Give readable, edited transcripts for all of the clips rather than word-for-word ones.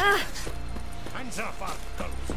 Hands off our girls.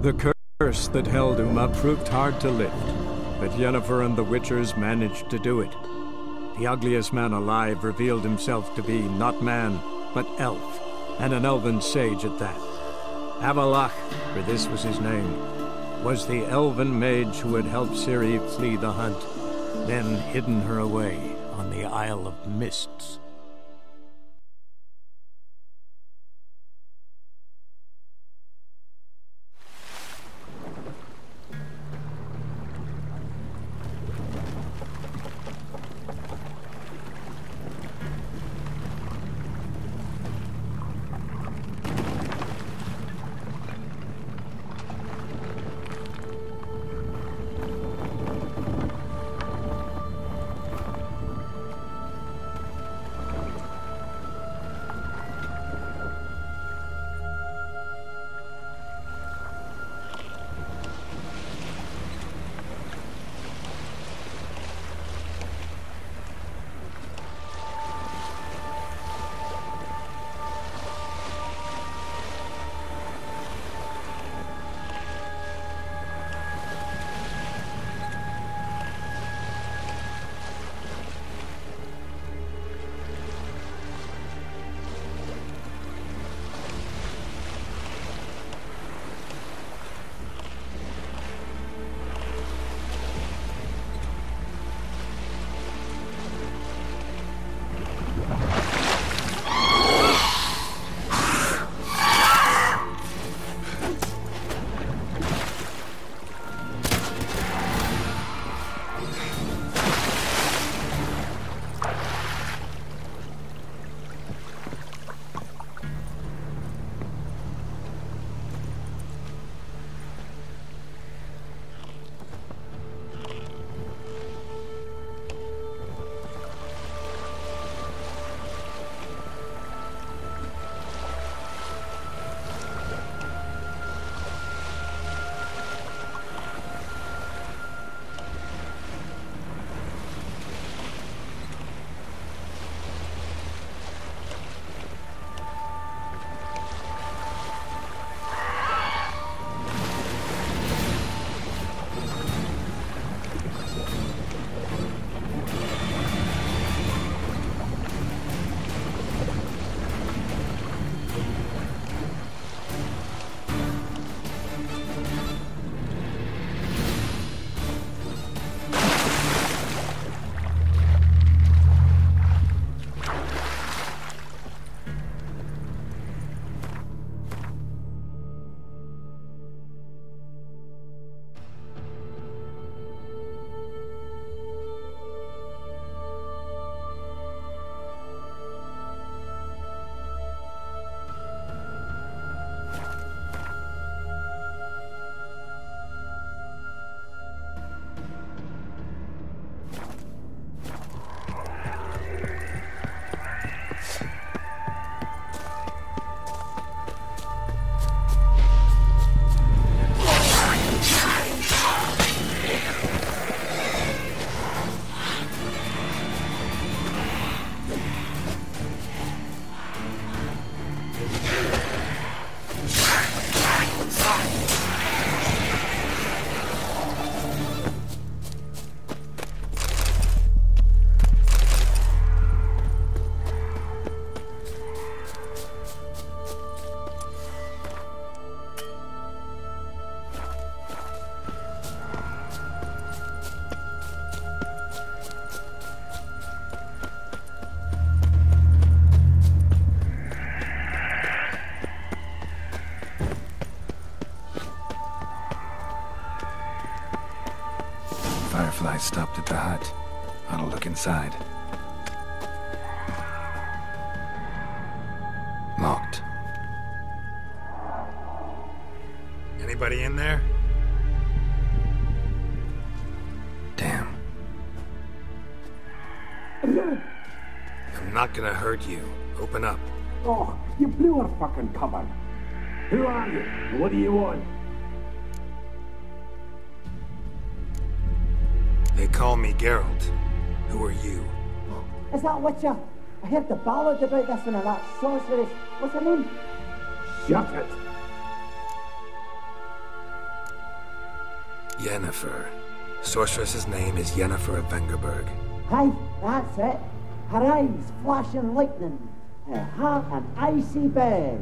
The curse that held Uma proved hard to lift, but Yennefer and the Witchers managed to do it. The ugliest man alive revealed himself to be not man, but elf, and an elven sage at that. Avalach, for this was his name, was the elven mage who had helped Ciri flee the hunt, then hidden her away on the Isle of Mists. I stopped at the hut. I'll look inside. Locked. Anybody in there? Damn. I'm not gonna hurt you. Open up. Oh, you blew our fucking cover. Who are you? What do you want? They call me Geralt. Who are you? Is that Witcher? I heard the ballad about this one of that sorceress. What's her name? Shut it! Yennefer. Sorceress's name is Yennefer of Vengerberg. Aye, that's it. Her eyes flashing lightning. Her heart an icy bed.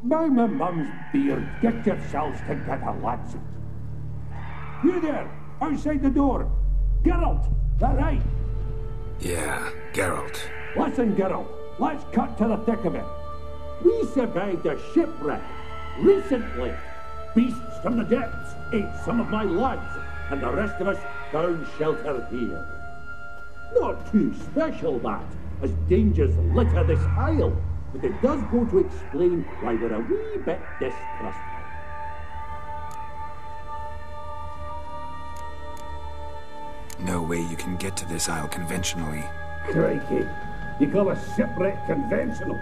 By my mum's beard, get yourselves together, lads. You there, outside the door. Geralt, that right? Yeah, Geralt. Listen, Geralt, let's cut to the thick of it. We survived a shipwreck recently. Beasts from the depths ate some of my lads, and the rest of us found shelter here. Not too special, that, as dangers litter this isle, but it does go to explain why we're a wee bit distrustful. No way you can get to this isle conventionally. Crikey, you call a shipwreck conventional?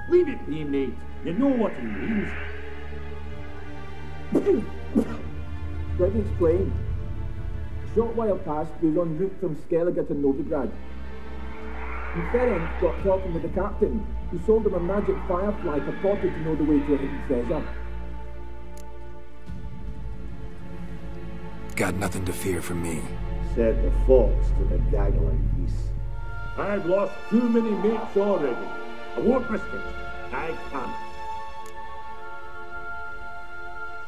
Leave it be, mate. You know what he means. Let me explain. A short while past, we were en route from Skellige to Novigrad. And Ferenc got talking with the captain, who sold him a magic firefly purported to know the way to a hidden treasure. Got nothing to fear from me. Said the fox to the gaggling geese. I've lost too many mates already. I won't risk it. I can't.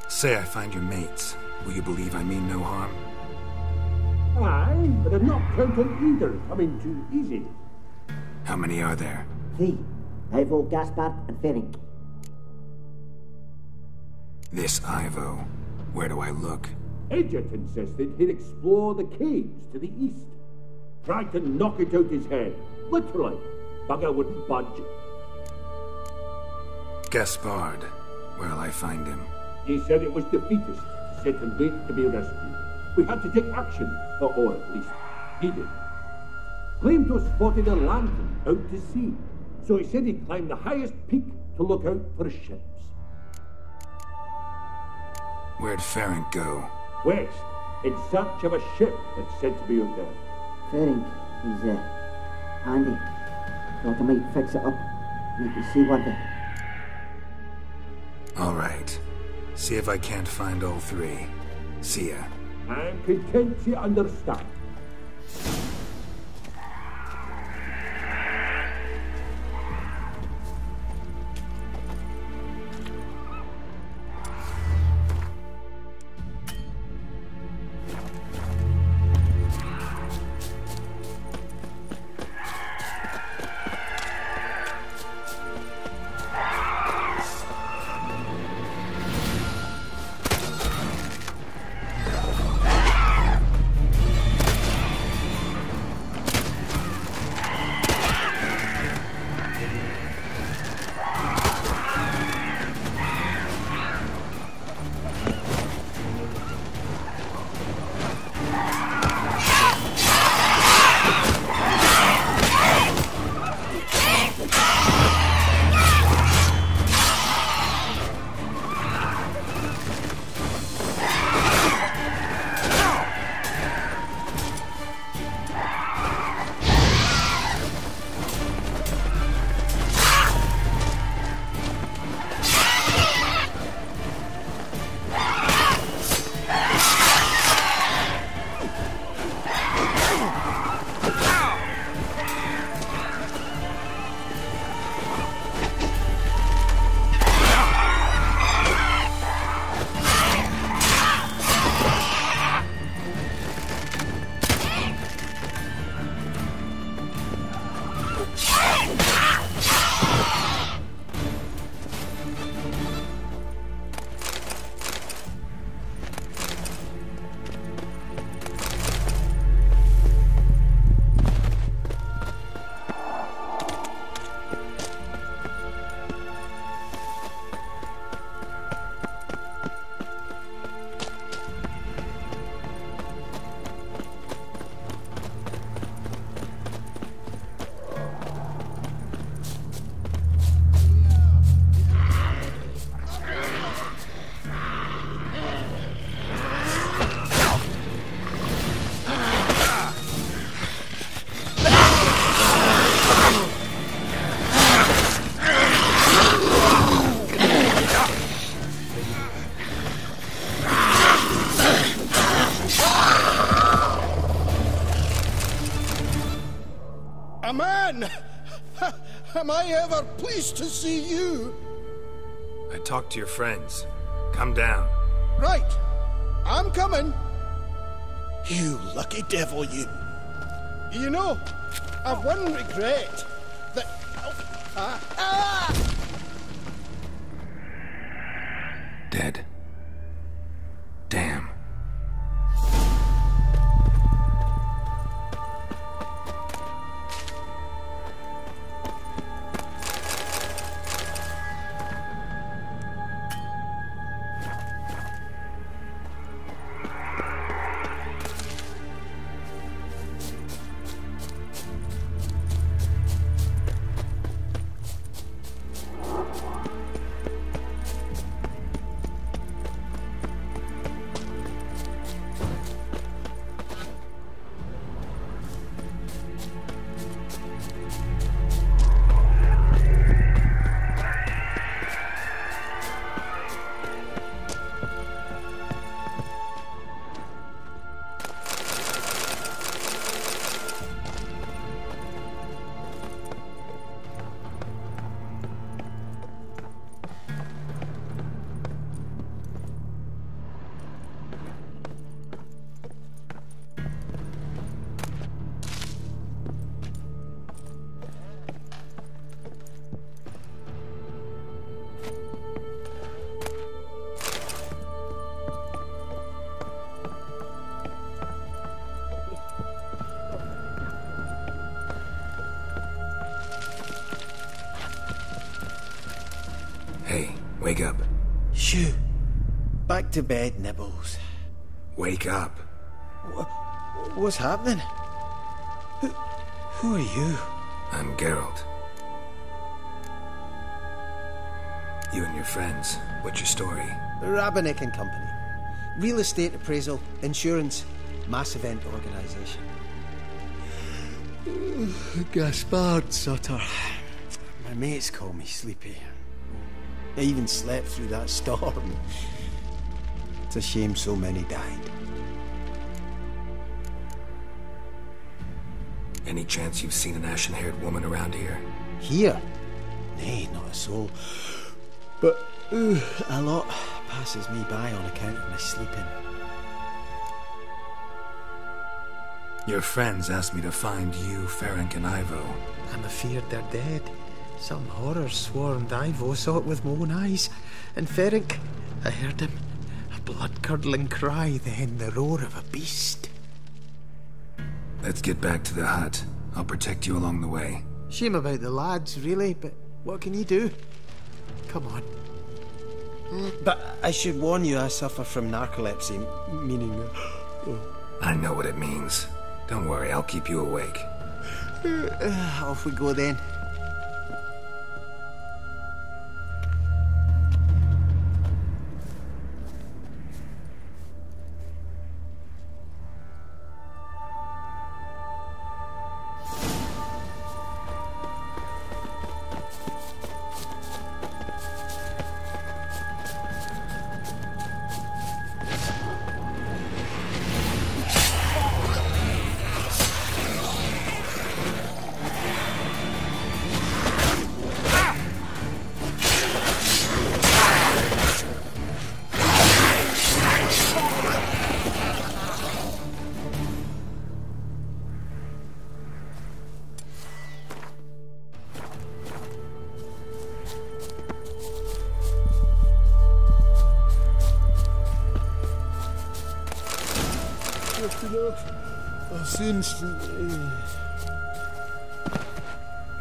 Say I find your mates. Will you believe I mean no harm? Aye, but I'm not counting either coming too easy. How many are there? 3. Ivo, Gaspard, and Ferenc. This Ivo. Where do I look? Edget insisted he'd explore the caves to the east. Tried to knock it out his head. Literally. Bugger wouldn't budge. Gaspard. Where'll I find him? He said it was defeatist to sit and wait to be rescued. We had to take action, or at least he did. Claimed to have spotted a lantern out to sea, so he said he'd climb the highest peak to look out for ships. Where'd Ferenc go? West, in search of a ship that's said to be out there. Ferenc, he's handy. Thought I might fix it up, make you see one day. All right. See if I can't find all 3. See ya. I'm content you understand. A man! Am I ever pleased to see you? I talked to your friends. Come down. Right. I'm coming. You lucky devil, you. You know, I've one regret. That... Dead. Damn. Hey, wake up. Shoo. Back to bed, Nibbles. Wake up. What's happening? Who are you? I'm Geralt. You and your friends, what's your story? Rabbinick and Company. Real estate appraisal, insurance, mass event organisation. Gaspard Sutter. My mates call me Sleepy. I even slept through that storm. It's a shame so many died. Any chance you've seen an ashen-haired woman around here? Here? Nay, not a soul. But a lot passes me by on account of my sleeping. Your friends asked me to find you, Ferenc, and Ivo. I'm afeard they're dead. Some horror swarmed Ivo, saw it with my own eyes. And Ferenc, I heard him. A blood-curdling cry, then the roar of a beast. Let's get back to the hut. I'll protect you along the way. Shame about the lads, really, but what can you do? Come on. But I should warn you, I suffer from narcolepsy, meaning... I know what it means. Don't worry, I'll keep you awake. Off we go then.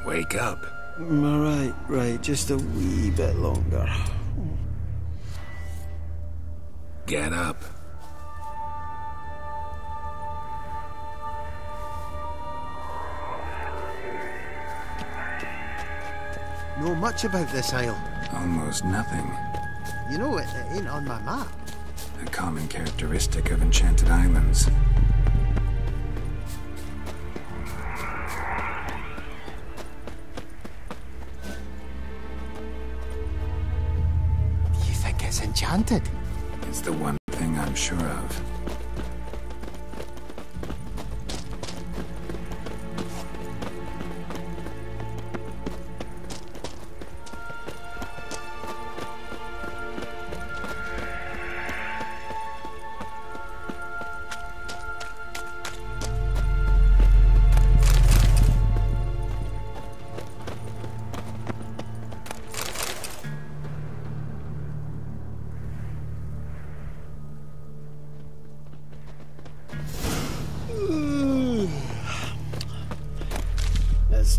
Wake up. Right, just a wee bit longer. Get up. Know much about this isle? Almost nothing. You know, it ain't on my map. A common characteristic of enchanted islands. You think it's enchanted? It's the one thing I'm sure of.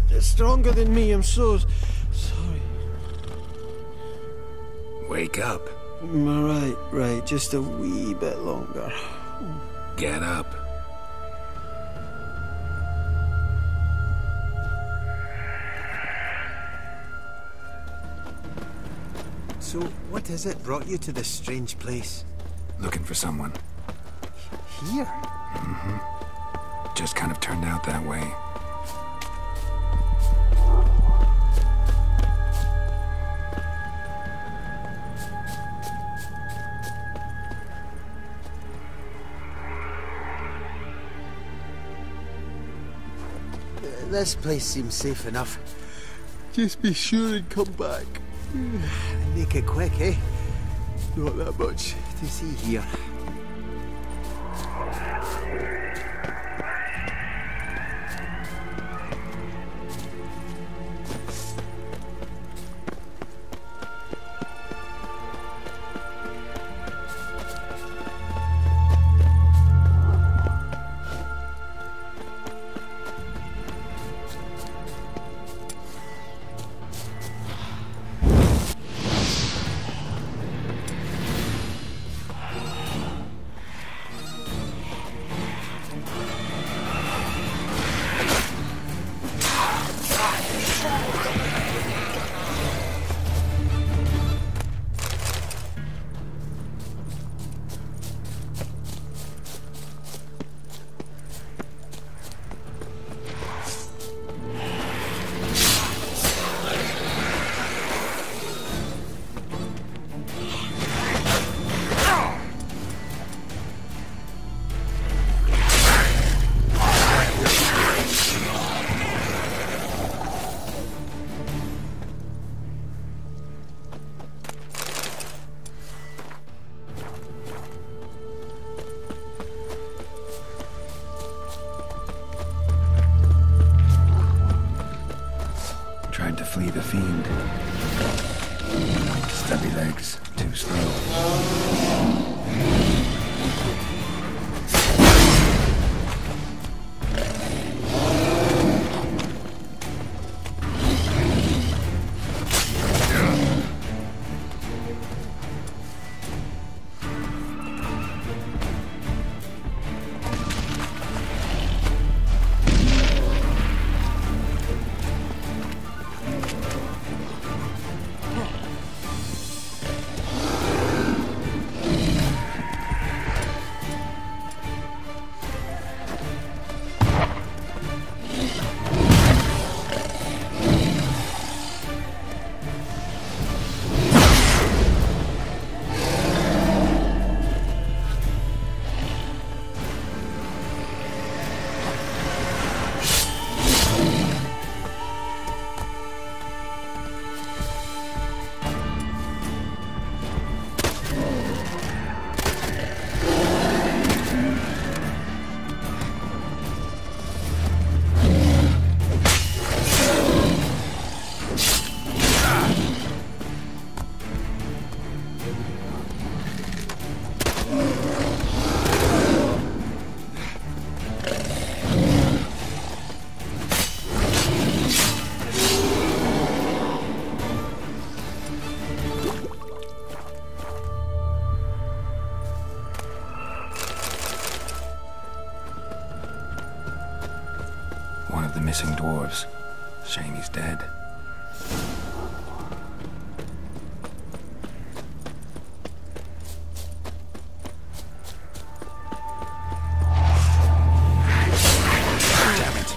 It's stronger than me, I'm so sorry. Wake up. Right, just a wee bit longer. Get up. So, what is it brought you to this strange place? Looking for someone. Here? Mm-hmm. Just kind of turned out that way. This place seems safe enough. Just be sure and come back. And make it quick, eh? Not that much to see here. Tried to flee the fiend. Stubby legs, too slow. One of the missing dwarves. Shame he's dead. Damn it.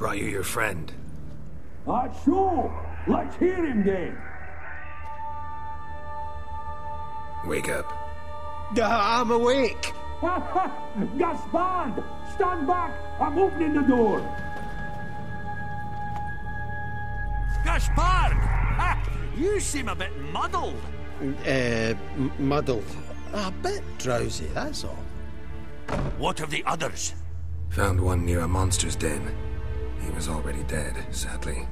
brought you your friend. So, let's hear him then. Wake up. I'm awake. Gaspard! Stand back! I'm opening the door! Gaspard! You seem a bit muddled. Muddled. A bit drowsy, that's all. What of the others? Found one near a monster's den. He was already dead, sadly.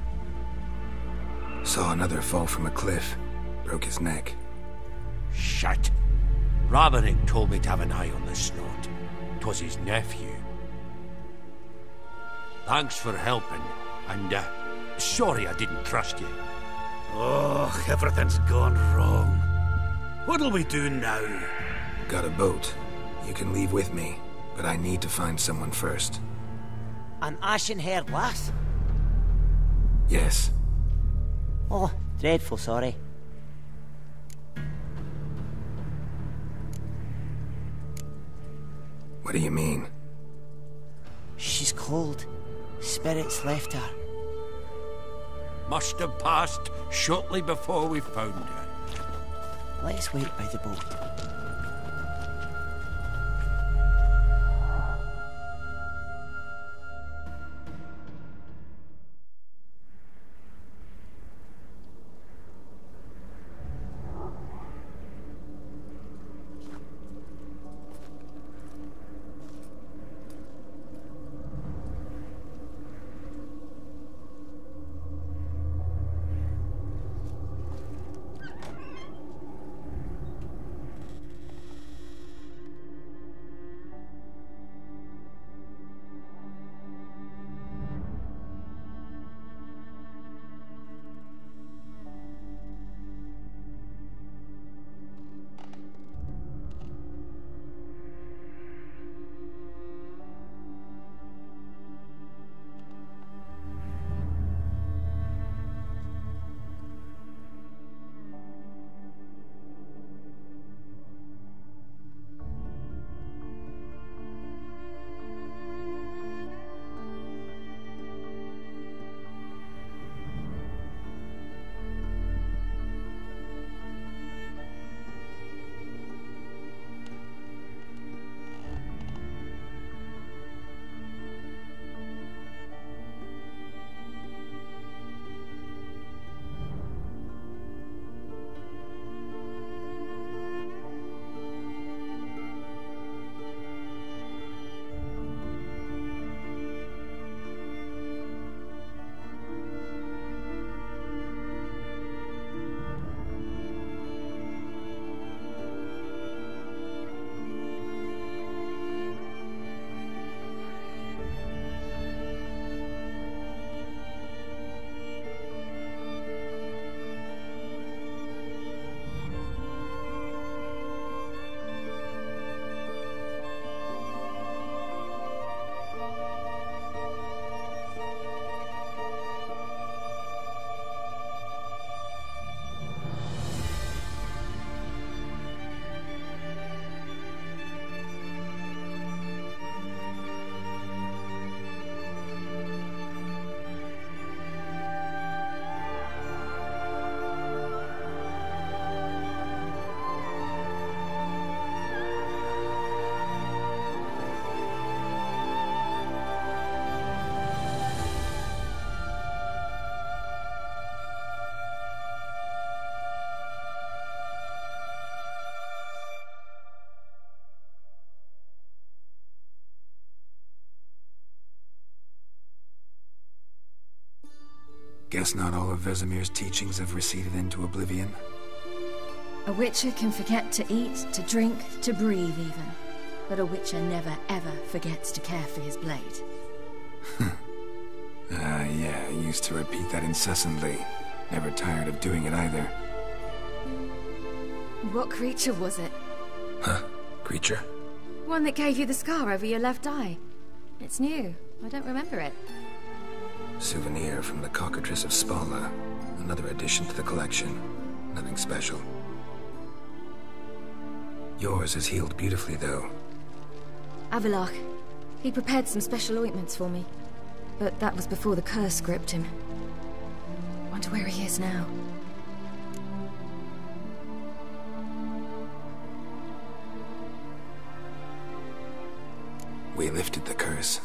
Saw another fall from a cliff. Broke his neck. Shit. Ravering told me to have an eye on the snot. 'Twas his nephew. Thanks for helping, and sorry I didn't trust you. Oh, everything's gone wrong. What'll we do now? Got a boat. You can leave with me, but I need to find someone first. An ashen-haired lass? Yes. Oh, dreadful sorry. What do you mean? She's cold. Spirits left her. Must have passed shortly before we found her. Let's wait by the boat. Guess not all of Vesemir's teachings have receded into oblivion. A witcher can forget to eat, to drink, to breathe even. But a witcher never ever forgets to care for his blade. Yeah, I used to repeat that incessantly. Never tired of doing it either. What creature was it? Huh? Creature? One that gave you the scar over your left eye. It's new. I don't remember it. Souvenir from the cockatrice of Spala. Another addition to the collection. Nothing special. Yours is healed beautifully, though. Avalok. He prepared some special ointments for me. but that was before the curse gripped him. Wonder where he is now. We lifted the curse.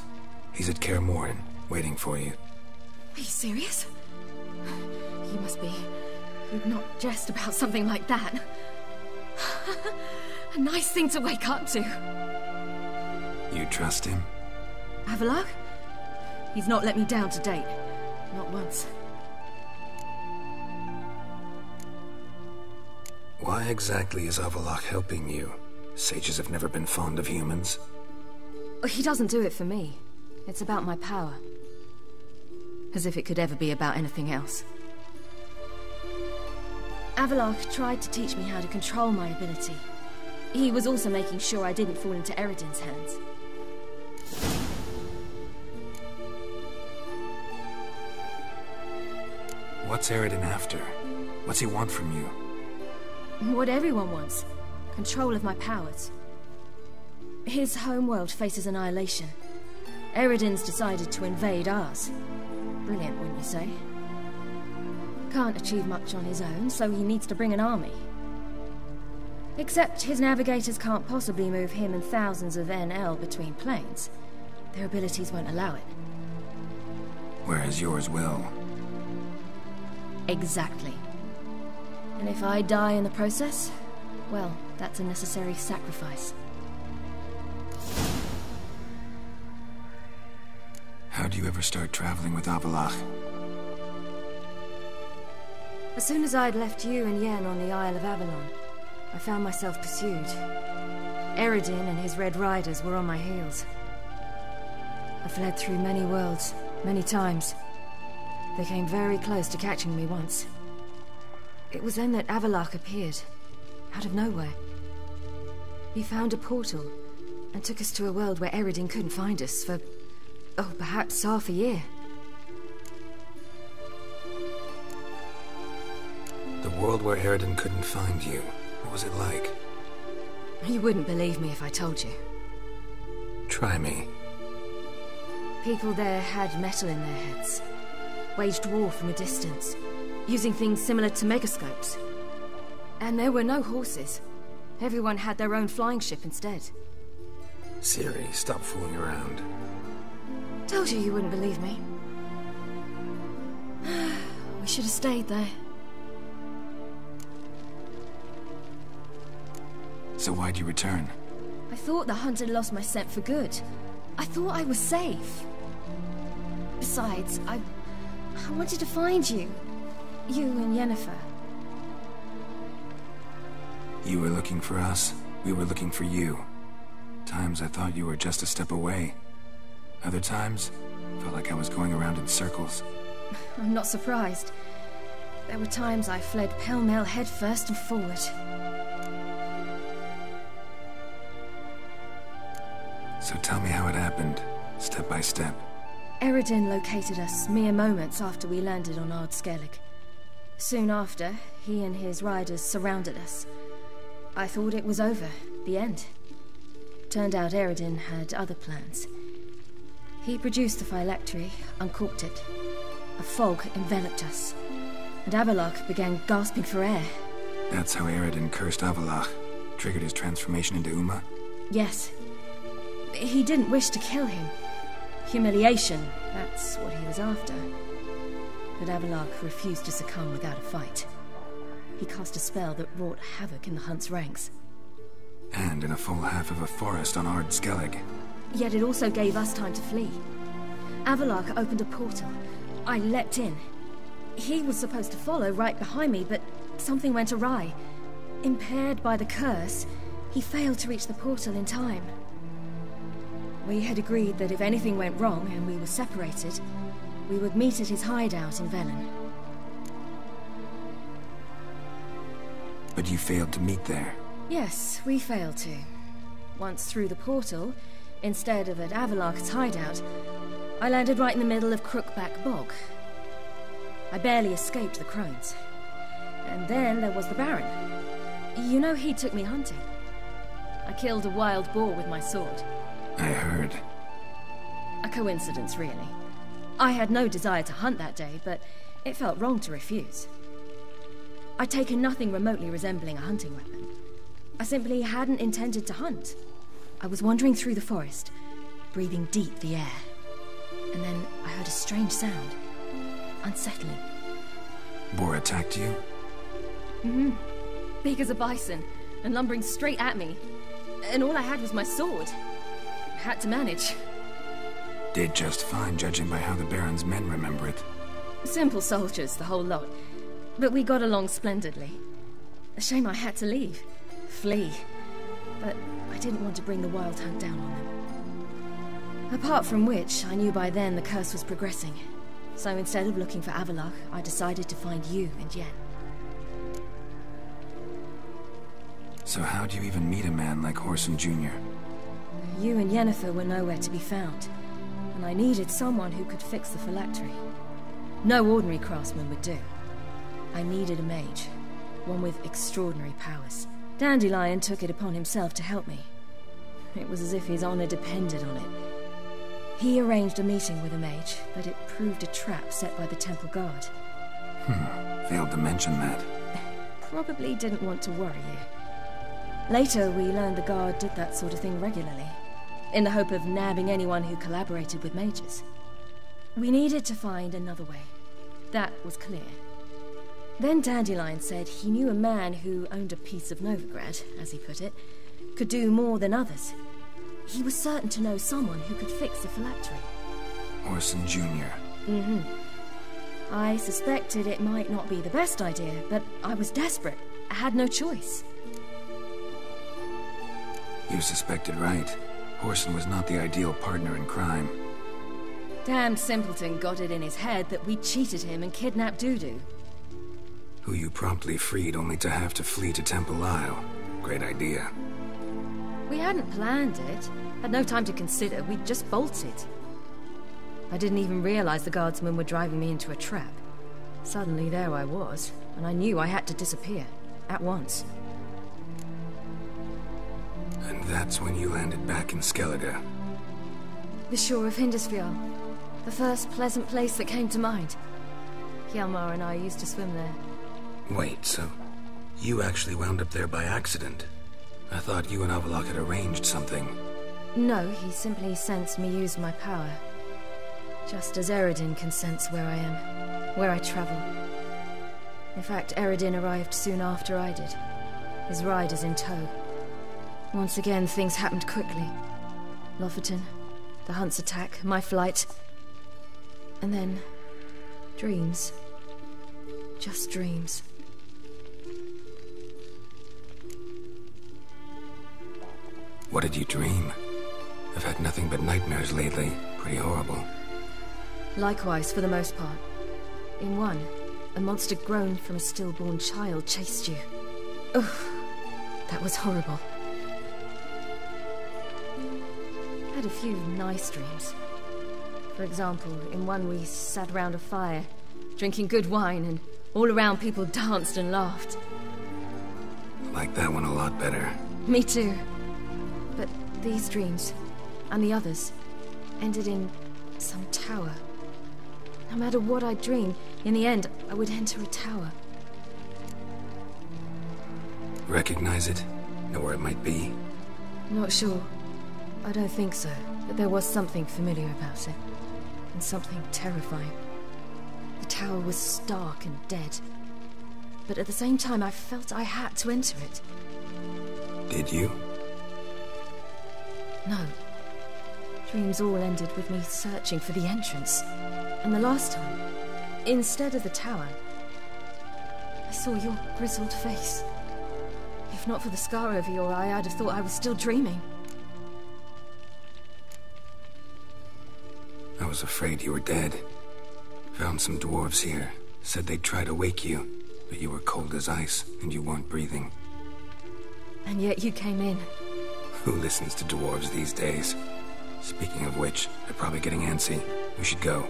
He's at Kaer Morhen, waiting for you. Are you serious? You must be... You'd not jest about something like that. A nice thing to wake up to. You trust him? Avallac'h? He's not let me down to date. Not once. Why exactly is Avallac'h helping you? Sages have never been fond of humans. He doesn't do it for me. It's about my power. As if it could ever be about anything else. Avallac'h tried to teach me how to control my ability. He was also making sure I didn't fall into Eredin's hands. What's Eredin after? What's he want from you? What everyone wants. Control of my powers. His homeworld faces annihilation. Eredin's decided to invade ours. Brilliant, wouldn't you say? Can't achieve much on his own, so he needs to bring an army. Except his navigators can't possibly move him and thousands of NL between planes. Their abilities won't allow it. Whereas yours will. Exactly. And if I die in the process, well, that's a necessary sacrifice. How'd you ever start traveling with Avallac'h? As soon as I'd left you and Yen on the Isle of Avalon, I found myself pursued. Eredin and his Red Riders were on my heels. I fled through many worlds, many times. They came very close to catching me once. It was then that Avallac'h appeared, out of nowhere. He found a portal, and took us to a world where Eredin couldn't find us for, oh, perhaps half a year. The world where Eredin couldn't find you. What was it like? You wouldn't believe me if I told you. Try me. People there had metal in their heads. Waged war from a distance, using things similar to megascopes. And there were no horses. Everyone had their own flying ship instead. Ciri, stop fooling around. Told you wouldn't believe me. We should have stayed there. So why'd you return? I thought the hunt had lost my scent for good. I thought I was safe. Besides, I wanted to find you. You and Yennefer. You were looking for us. We were looking for you. Times I thought you were just a step away. Other times, felt like I was going around in circles. I'm not surprised. There were times I fled pell-mell headfirst and forward. So tell me how it happened, step by step. Eredin located us mere moments after we landed on Ard Skellig. Soon after, he and his riders surrounded us. I thought it was over, the end. Turned out Eredin had other plans. He produced the phylactery, uncorked it. A fog enveloped us, and Avallac'h began gasping for air. That's how Eredin cursed Avallac'h, triggered his transformation into Uma? Yes. He didn't wish to kill him. Humiliation, that's what he was after. But Avallac'h refused to succumb without a fight. He cast a spell that wrought havoc in the hunt's ranks. And in a full half of a forest on Ard Skellig. Yet it also gave us time to flee. Avallac'h opened a portal. I leapt in. He was supposed to follow right behind me, but something went awry. Impaired by the curse, he failed to reach the portal in time. We had agreed that if anything went wrong and we were separated, we would meet at his hideout in Velen. But you failed to meet there. Yes, we failed to. Once through the portal, instead of at Avallac'h's hideout, I landed right in the middle of Crookback Bog. I barely escaped the crones. And then there was the Baron. You know, he took me hunting. I killed a wild boar with my sword. I heard. A coincidence, really. I had no desire to hunt that day, but it felt wrong to refuse. I'd taken nothing remotely resembling a hunting weapon. I simply hadn't intended to hunt. I was wandering through the forest, breathing deep the air. And then I heard a strange sound. Unsettling. Boar attacked you? Mm-hmm. Big as a bison, and lumbering straight at me. And all I had was my sword. I had to manage. Did just fine, judging by how the Baron's men remember it. Simple soldiers, the whole lot. But we got along splendidly. A shame I had to leave. Flee. But I didn't want to bring the wild hunt down on them. Apart from which, I knew by then the curse was progressing. So instead of looking for Avallac'h, I decided to find you and Yen. So how'd you even meet a man like Whoreson Jr.? You and Yennefer were nowhere to be found. And I needed someone who could fix the phylactery. No ordinary craftsman would do. I needed a mage. One with extraordinary powers. Dandelion took it upon himself to help me. It was as if his honor depended on it. He arranged a meeting with a mage, but it proved a trap set by the temple guard. Failed to mention that. Probably didn't want to worry you. Later, we learned the guard did that sort of thing regularly, in the hope of nabbing anyone who collaborated with mages. We needed to find another way. That was clear. Then Dandelion said he knew a man who owned a piece of Novigrad, as he put it, could do more than others. He was certain to know someone who could fix the phylactery. Whoreson Jr. Mm-hmm. I suspected it might not be the best idea, but I was desperate. I had no choice. You suspected right. Whoreson was not the ideal partner in crime. Damned simpleton got it in his head that we cheated him and kidnapped Dudu. Who you promptly freed only to have to flee to Temple Isle. Great idea. We hadn't planned it. Had no time to consider. We just bolted. I didn't even realize the guardsmen were driving me into a trap. Suddenly there I was, and I knew I had to disappear. At once. And that's when you landed back in Skellige. The shore of Hindisfjall. The first pleasant place that came to mind. Hjalmar and I used to swim there. Wait, so you actually wound up there by accident? I thought you and Avallac'h had arranged something. No, he simply sensed me use my power. Just as Eredin can sense where I am, where I travel. In fact, Eredin arrived soon after I did, his riders in tow. Once again, things happened quickly. Lofoten, the hunt's attack, my flight. And then, dreams. Just dreams. What did you dream? I've had nothing but nightmares lately. Pretty horrible. Likewise, for the most part. In one, a monster grown from a stillborn child chased you. Ugh, that was horrible. I had a few nice dreams. For example, in one we sat around a fire, drinking good wine, and all around people danced and laughed. I like that one a lot better. Me too. But these dreams, and the others, ended in some tower. No matter what I dreamed, in the end, I would enter a tower. Recognize it? Know where it might be? Not sure. I don't think so, but there was something familiar about it. And something terrifying. The tower was stark and dead. But at the same time, I felt I had to enter it. Did you? No. Dreams all ended with me searching for the entrance. And the last time, instead of the tower, I saw your grizzled face. If not for the scar over your eye, I'd have thought I was still dreaming. I was afraid you were dead. Found some dwarves here. Said they'd try to wake you, but you were cold as ice, and you weren't breathing. And yet you came in. Who listens to dwarves these days? Speaking of which, they're probably getting antsy. We should go.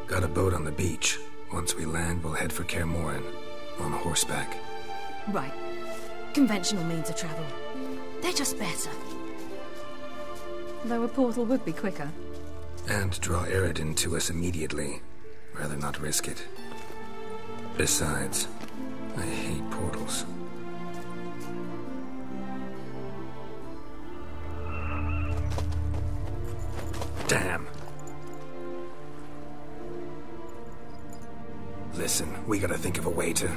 Got a boat on the beach. Once we land, we'll head for Kaer Morhen. On horseback. Right. Conventional means of travel. They're just better. Though a portal would be quicker. And draw Eredin to us immediately. Rather not risk it. Besides, I hate portals. Damn. Listen, we gotta think of a way to...